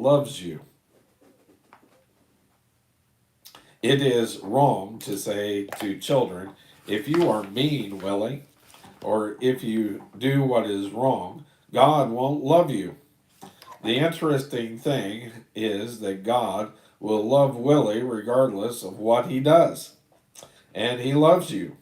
loves you. It is wrong to say to children, if you are mean, Willie, or if you do what is wrong, God won't love you. The interesting thing is that God will love Willie regardless of what he does. And he loves you.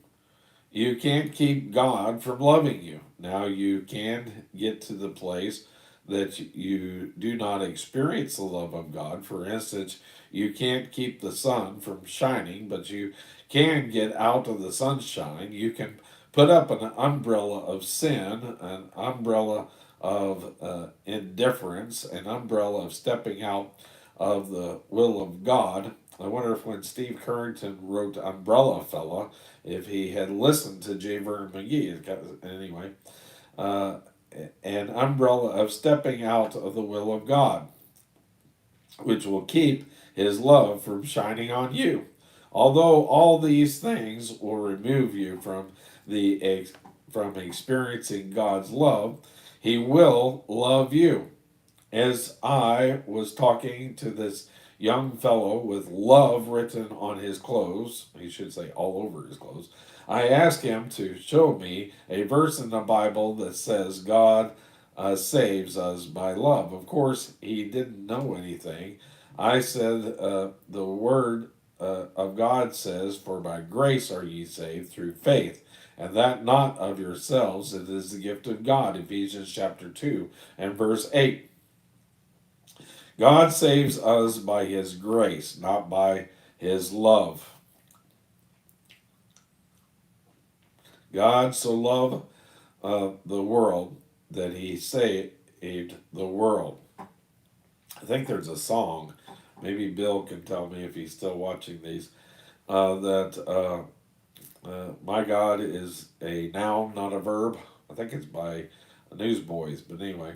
You can't keep God from loving you. Now, you can get to the place that you do not experience the love of God. For instance, you can't keep the sun from shining, but you can get out of the sunshine. You can put up an umbrella of sin, an umbrella of indifference, an umbrella of stepping out of the will of God. I wonder if when Steve Currington wrote Umbrella Fella, if he had listened to J. Vernon McGee. Anyway, uh, an umbrella of stepping out of the will of God, which will keep his love from shining on you. Although all these things will remove you from from experiencing God's love, he will love you. As I was talking to this young fellow with love written on his clothes, he should say all over his clothes, I asked him to show me a verse in the Bible that says God saves us by love. Of course, he didn't know anything. I said, the word of God says, for by grace are ye saved through faith, and that not of yourselves, it is the gift of God. Ephesians chapter 2 and verse 8. God saves us by his grace, not by his love. God so loved the world that he saved the world. I think there's a song, maybe Bill can tell me if he's still watching these, that my God is a noun, not a verb. I think it's by Newsboys, but anyway.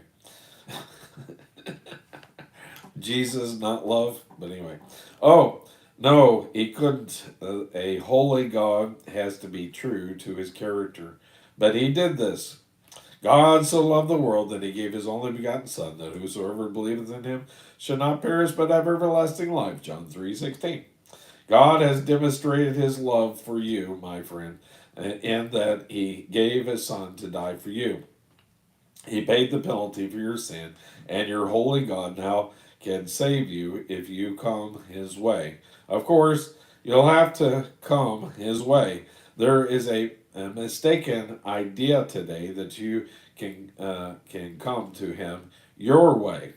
Jesus, not love, but anyway. Oh, no, he couldn't. A holy God has to be true to his character. But he did this. God so loved the world that he gave his only begotten Son, that whosoever believeth in him should not perish but have everlasting life. John 3:16. God has demonstrated his love for you, my friend, in that he gave his Son to die for you. He paid the penalty for your sin, and your holy God now can save you if you come his way. Of course, you'll have to come his way. There is a mistaken idea today that you can come to him your way.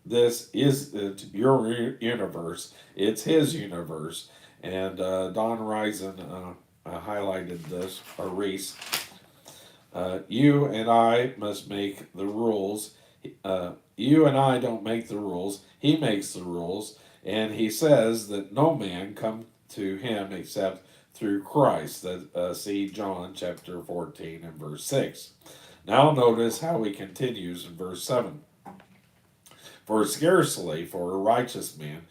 This isn't your universe, it's his universe. And Don Risen highlighted this, or Reese. You and I must make the rules. You and I don't make the rules. He makes the rules. And he says that no man come to him except through Christ. That see John chapter 14 and verse 6. Now notice how he continues in verse 7. For scarcely for a righteous man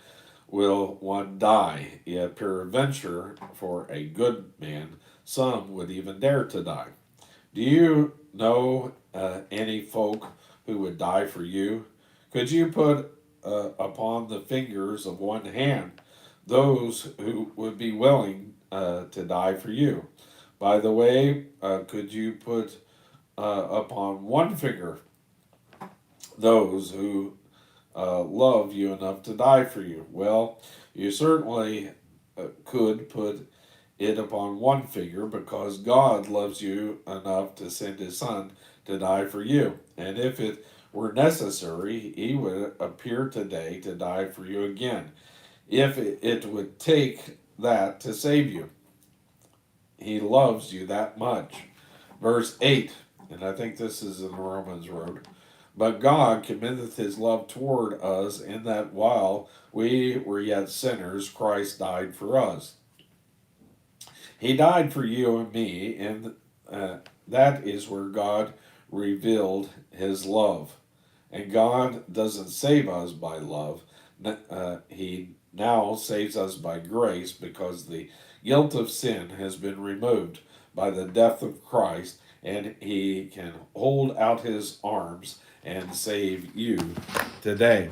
will one die, yet peradventure for a good man some would even dare to die. Do you know any folk who would die for you? Could you put upon the fingers of one hand those who would be willing to die for you? By the way, could you put upon one finger those who love you enough to die for you? Well, you certainly could put it upon one finger, because God loves you enough to send his Son to die for you. And if it were necessary, he would appear today to die for you again, if it would take that to save you. He loves you that much. Verse 8, and I think this is in the Romans Road. But God commendeth his love toward us, in that while we were yet sinners, Christ died for us. He died for you and me, and that is where God revealed his love. And God doesn't save us by love. He now saves us by grace, because the guilt of sin has been removed by the death of Christ, and he can hold out his arms and save you today.